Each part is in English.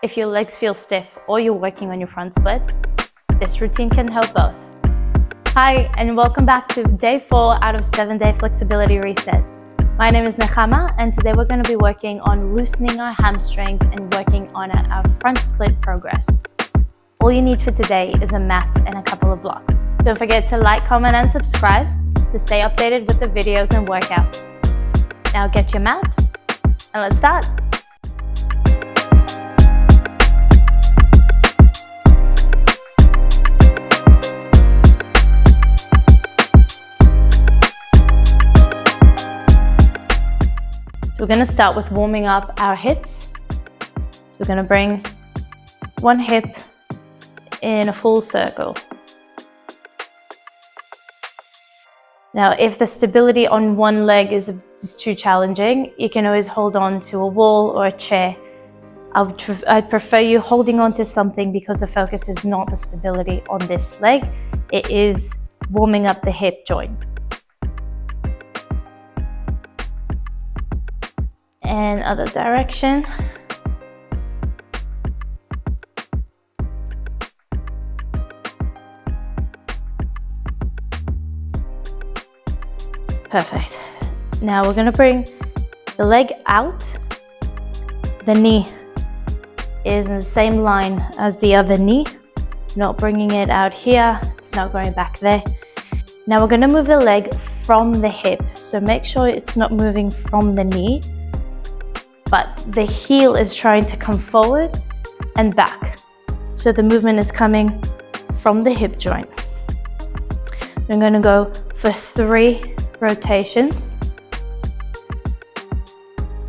If your legs feel stiff or you're working on your front splits, this routine can help both. Hi, and welcome back to day 4 out of 7-day flexibility reset. My name is Nechama, and today we're going to be working on loosening our hamstrings and working on our front split progress. All you need for today is a mat and a couple of blocks. Don't forget to like, comment, and subscribe to stay updated with the videos and workouts. Now get your mat, and let's start. We're going to start with warming up our hips. We're going to bring one hip in a full circle. Now, if the stability on one leg is too challenging, you can always hold on to a wall or a chair. I'd prefer you holding on to something because the focus is not the stability on this leg. It is warming up the hip joint. And other direction. Perfect. Now we're going to bring the leg out. The knee is in the same line as the other knee. Not bringing it out here. It's not going back there. Now we're going to move the leg from the hip. So make sure it's not moving from the knee, but the heel is trying to come forward and back. So the movement is coming from the hip joint. I'm going to go for 3 rotations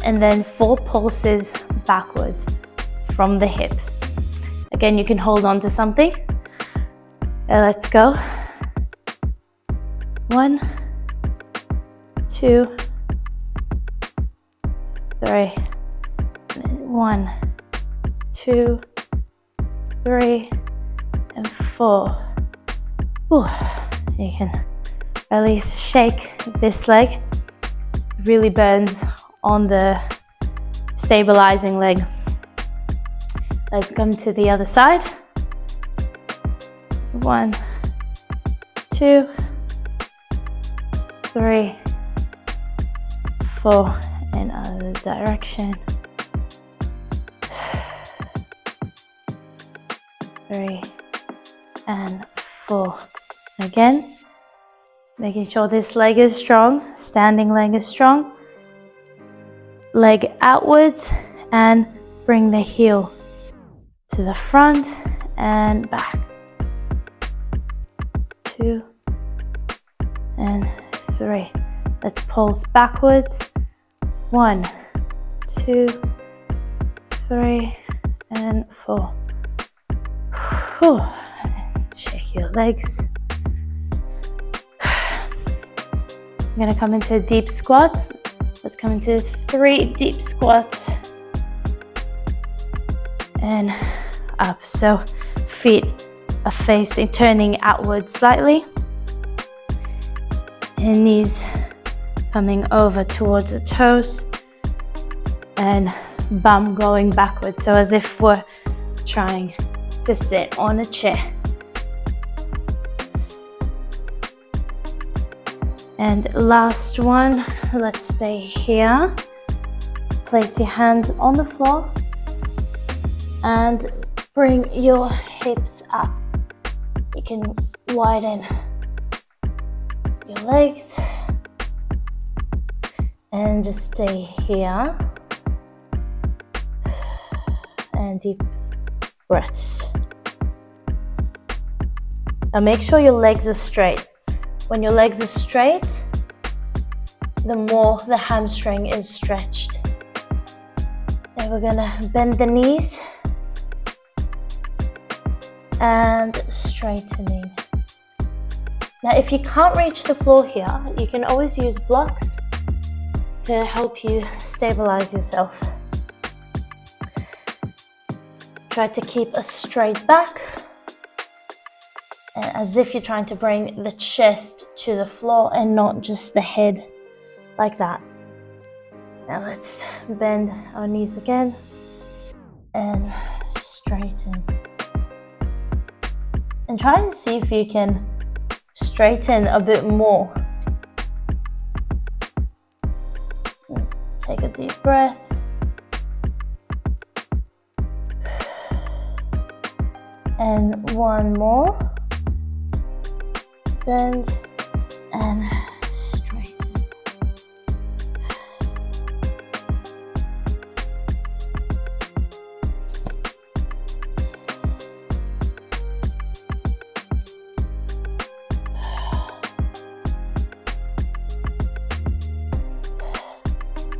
and then 4 pulses backwards from the hip. Again, you can hold on to something. Let's go. 1, 2, 3. 1, 2, 3, and 4. Ooh, you can at least shake this leg. It really burns on the stabilizing leg. Let's come to the other side. 1, 2, 3, 4, and other direction. 3 and 4. Again, making sure this leg is strong, standing leg is strong. Leg outwards and bring the heel to the front and back. 2 and 3. Let's pulse backwards. 1, 2, 3, and 4. Whew. Shake your legs. I'm going to come into deep squats. Let's come into 3 deep squats and up. So feet are facing, turning outward slightly, and knees coming over towards the toes, and bum going backwards. So as if we're trying to sit on a chair. And last one, let's stay here. Place your hands on the floor and bring your hips up. You can widen your legs and just stay here. And deep breaths. Now make sure your legs are straight. When your legs are straight, the more the hamstring is stretched. Then we're gonna bend the knees and straightening. Now if you can't reach the floor here, you can always use blocks to help you stabilize yourself. Try to keep a straight back, as if you're trying to bring the chest to the floor and not just the head, like that. Now let's bend our knees again and straighten. And try and see if you can straighten a bit more. Take a deep breath. And one more. Bend and straighten.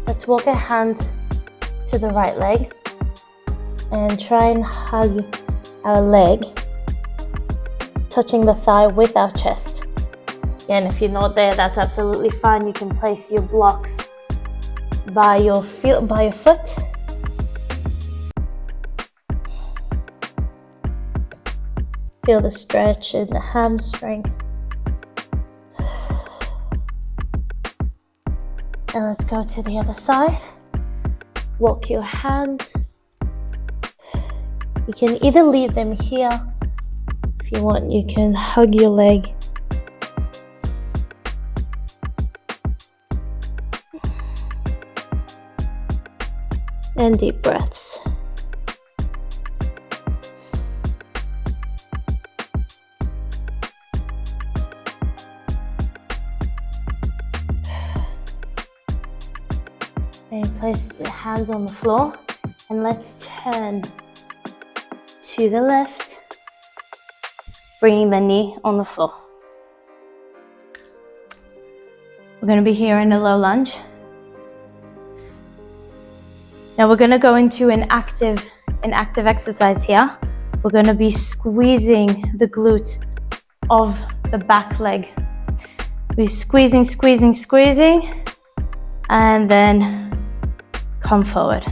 Let's walk our hands to the right leg and try and hug our leg, touching the thigh with our chest. And if you're not there, that's absolutely fine. You can place your blocks by your foot. Feel the stretch in the hamstring. And let's go to the other side. Walk your hands. You can either leave them here. If you want, you can hug your leg. And deep breaths. And place the hands on the floor, and let's turn to the left, bringing the knee on the floor. We're going to be here in a low lunge. Now we're going to go into an active exercise here. We're going to be squeezing the glute of the back leg. We're squeezing, and then come forward.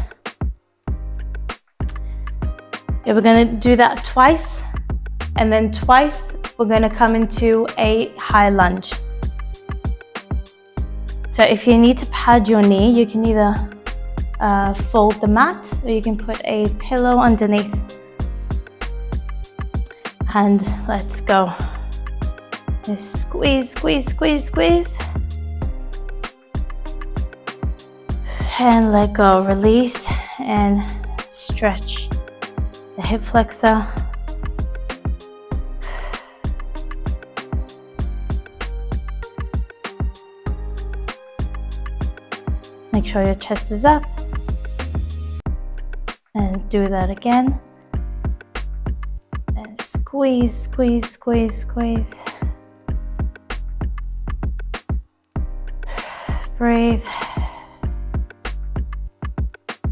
Okay, we're going to do that twice, and then twice we're going to come into a high lunge. So if you need to pad your knee, you can either fold the mat, or you can put a pillow underneath. And let's go. Just squeeze. And let go, release, and stretch the hip flexor. Make sure your chest is up. And do that again. And squeeze. Breathe.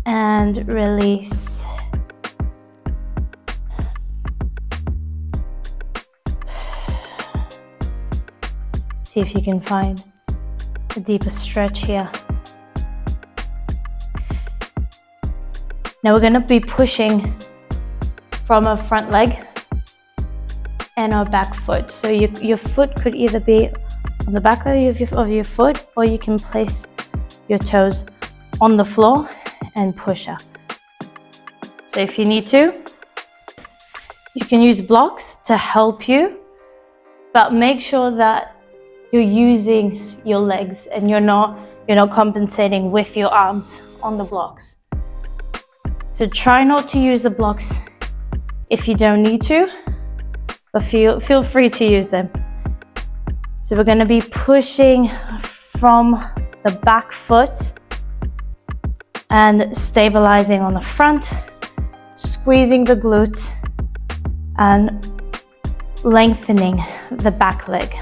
And release. See if you can find a deeper stretch here. Now we're going to be pushing from our front leg and our back foot. So your foot could either be on the back of your foot, or you can place your toes on the floor and push up. So if you need to, you can use blocks to help you, but make sure that you're using your legs and you're not compensating with your arms on the blocks. So try not to use the blocks if you don't need to, but feel free to use them. So we're going to be pushing from the back foot and stabilizing on the front, squeezing the glute and lengthening the back leg.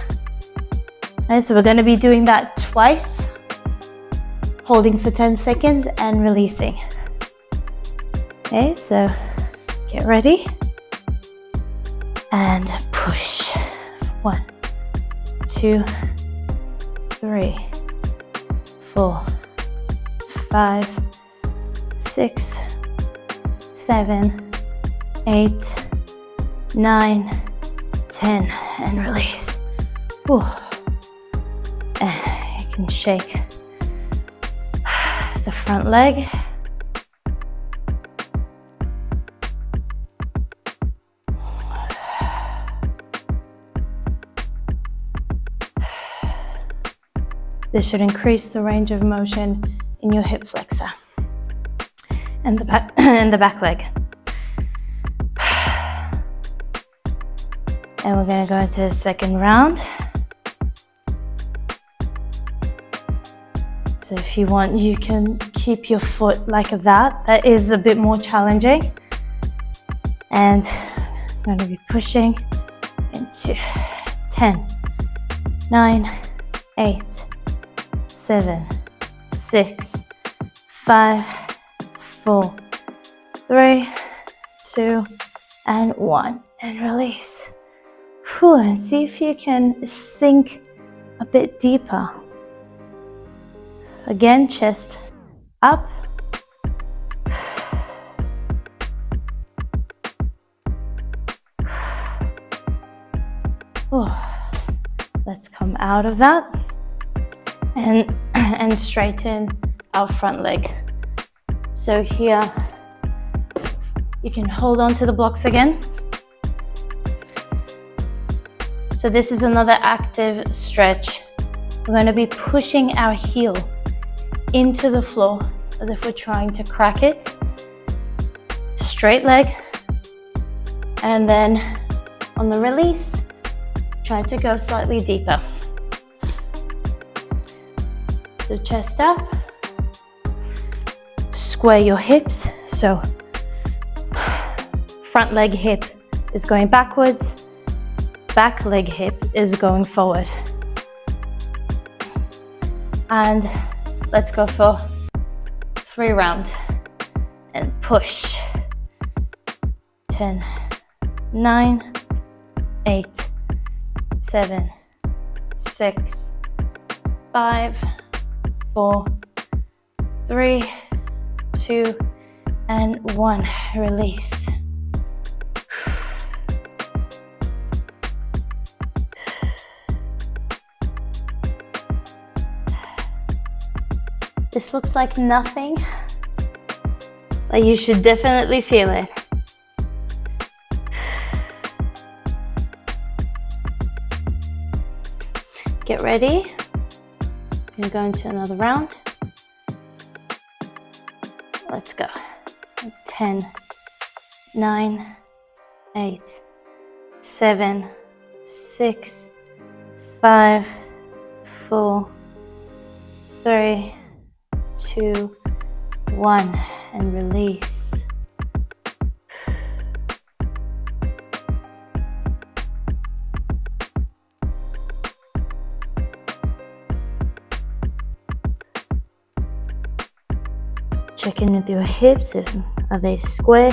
Okay, so we're going to be doing that twice, holding for 10 seconds and releasing. Okay, so get ready and push. 1, 2, 3, 4, 5, 6, 7, 8, 9, 10, and release. Whew. You can shake the front leg. This should increase the range of motion in your hip flexor and the back, and the back leg. And we're going to go into a second round. So if you want, you can keep your foot like that. That is a bit more challenging. And I'm going to be pushing into 10, 9, 8, 7, 6, 5, 4, 3, 2, and 1. And release. Whew, and see if you can sink a bit deeper. Again, chest up. Let's come out of that and straighten our front leg. So here you can hold on to the blocks again. So this is another active stretch. We're going to be pushing our heel into the floor as if we're trying to crack it. Straight leg. And then on the release, try to go slightly deeper. So chest up. Square your hips. So front leg hip is going backwards. Back leg hip is going forward. And let's go for 3 rounds. And push. 10, 9, 8, 7, 6, 5, 4, 3, 2, and 1. Release. This looks like nothing, but you should definitely feel it. Get ready. I'm gonna go into another round. Let's go. 10, 9, 8, 7, 6, 5, 4, 3, 2, 1, and release. Check in with your hips, are they square?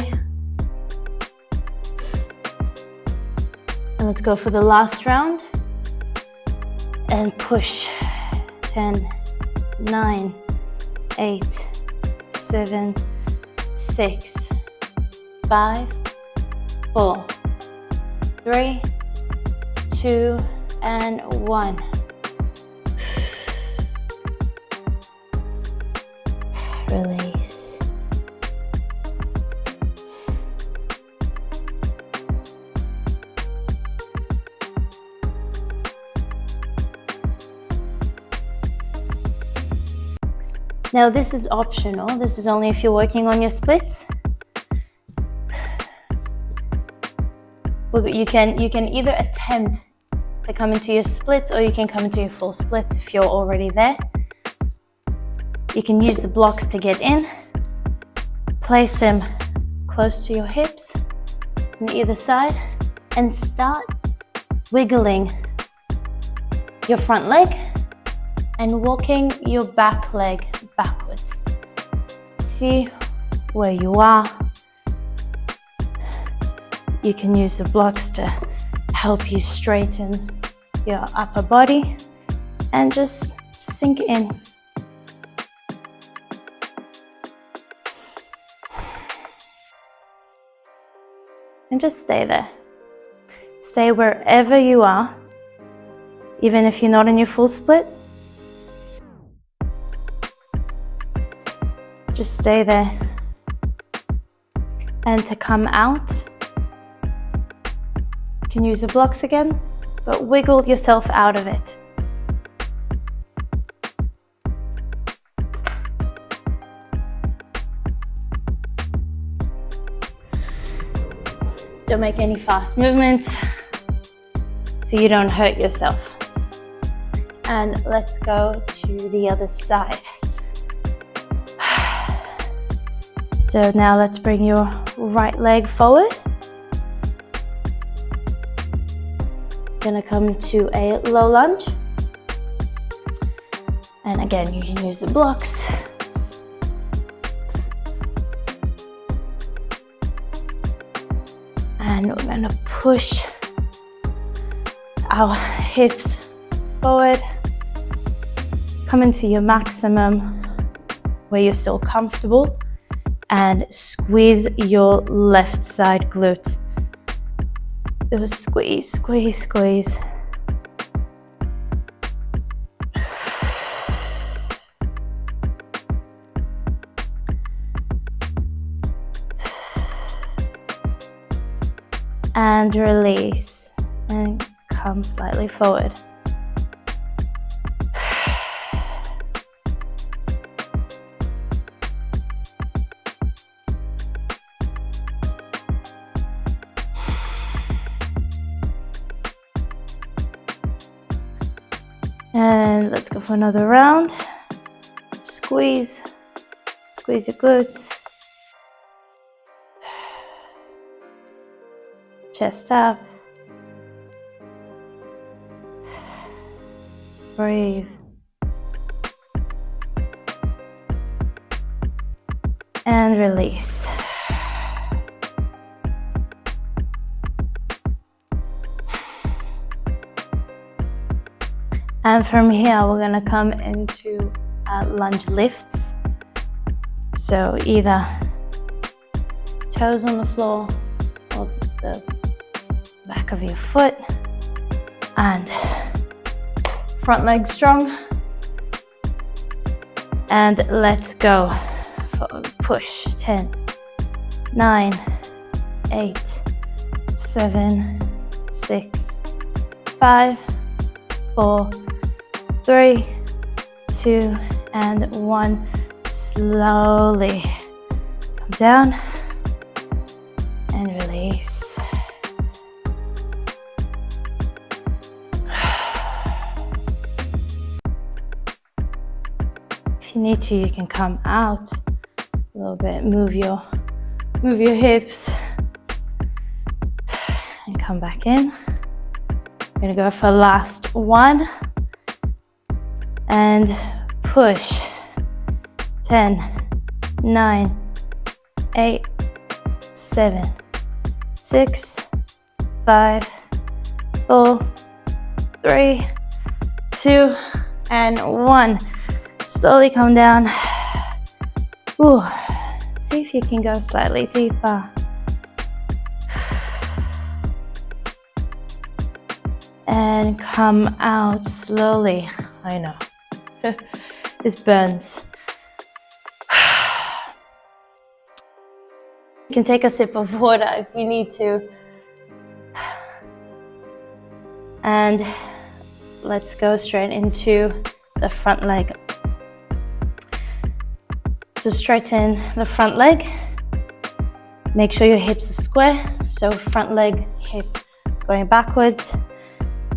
And let's go for the last round. And push. 10, 9, 8, 7, 6, 5, 4, 3, 2, and 1. Release. Now this is optional. This is only if you're working on your splits. You can either attempt to come into your splits or you can come into your full splits if you're already there. You can use the blocks to get in. Place them close to your hips on either side and start wiggling your front leg and walking your back leg backwards. See where you are. You can use the blocks to help you straighten your upper body and just sink in. And just stay there. Stay wherever you are, even if you're not in your full split. Just stay there. And to come out, you can use the blocks again, but wiggle yourself out of it. Don't make any fast movements so you don't hurt yourself. And let's go to the other side. So now let's bring your right leg forward. Gonna come to a low lunge. And again, you can use the blocks. And we're gonna push our hips forward. Come into your maximum where you're still comfortable and squeeze your left side glute. So squeeze, squeeze, squeeze. And release and come slightly forward. And let's go for another round. Squeeze, squeeze your glutes. Chest up. Breathe. And release. And from here, we're gonna come into lunge lifts. So either toes on the floor or the back of your foot, and front leg strong. And let's go for a push. 10, 9, 8, 7, 6, 5, 4, 3, 2, and 1. Slowly come down and release. If you need to, you can come out a little bit, move your hips and come back in. I'm gonna go for last one and push. 10, 9, 8, 7, 6, 5, 4, 3, 2, and 1. Slowly come down. Ooh. See if you can go slightly deeper. And come out slowly. I know. This burns. You can take a sip of water if you need to. And let's go straight into the front leg. So straighten the front leg. Make sure your hips are square. So front leg, hip going backwards.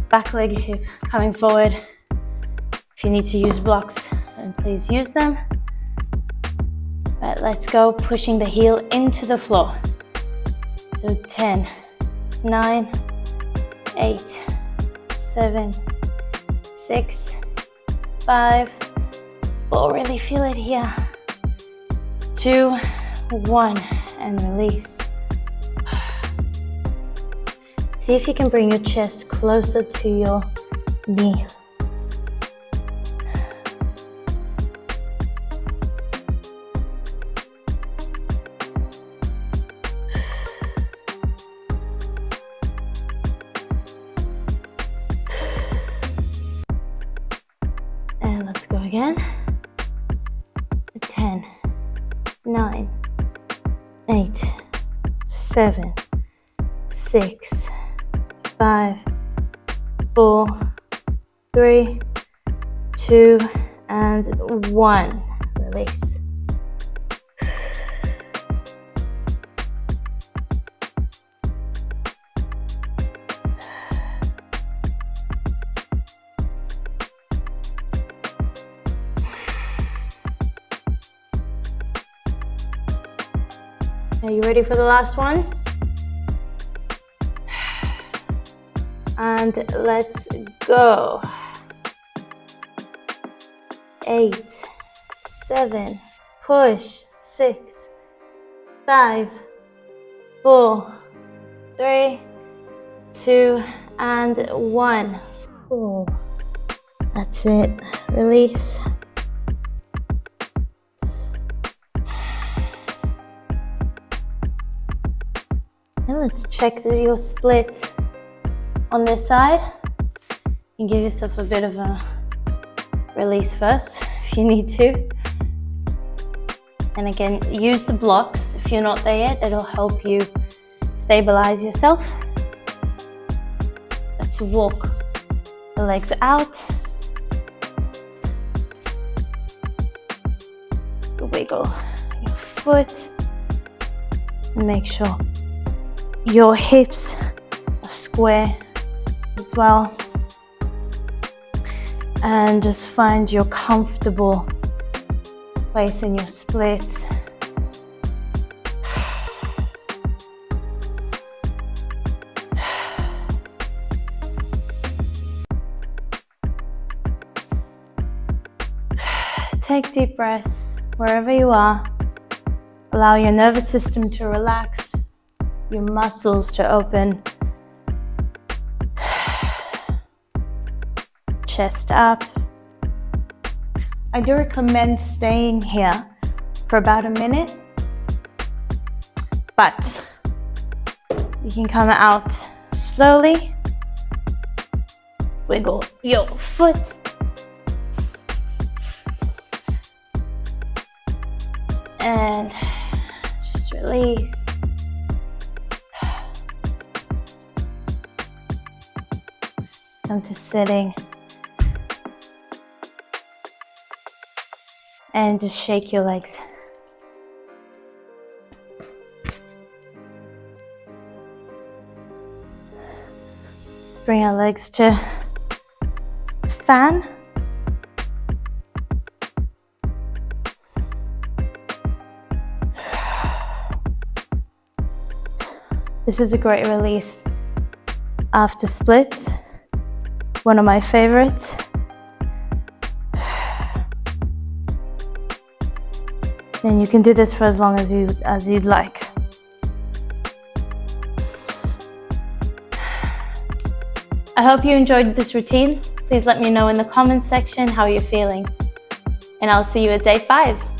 Back leg, hip coming forward. If you need to use blocks, then please use them. Right, let's go pushing the heel into the floor. So 10, 9, 8, 7, 6, 5, 4, really feel it here. 2, 1, and release. See if you can bring your chest closer to your knee. And let's go again. 10, 9, 8, 7, 6, 5, 4, 3, 2, and 1. Release. Are you ready for the last one? And let's go. 8, 7, push, 6, 5, 4, 3, 2, and 1. Ooh. That's it. Release. And let's check your split on this side. You give yourself a bit of a release first if you need to. And again, use the blocks. If you're not there yet, it'll help you stabilize yourself. Let's walk the legs out. Wiggle your foot. And make sure your hips are square as well. And just find your comfortable place in your split. Take deep breaths wherever you are. Allow your nervous system to relax, your muscles to open. Chest up. I do recommend staying here for about a minute, but you can come out slowly. Wiggle your foot. And just release. Come to sitting. And just shake your legs. Let's bring our legs to fan. This is a great release after splits. One of my favorites. And you can do this for as long as you'd like. I hope you enjoyed this routine. Please let me know in the comments section how you're feeling. And I'll see you at day 5.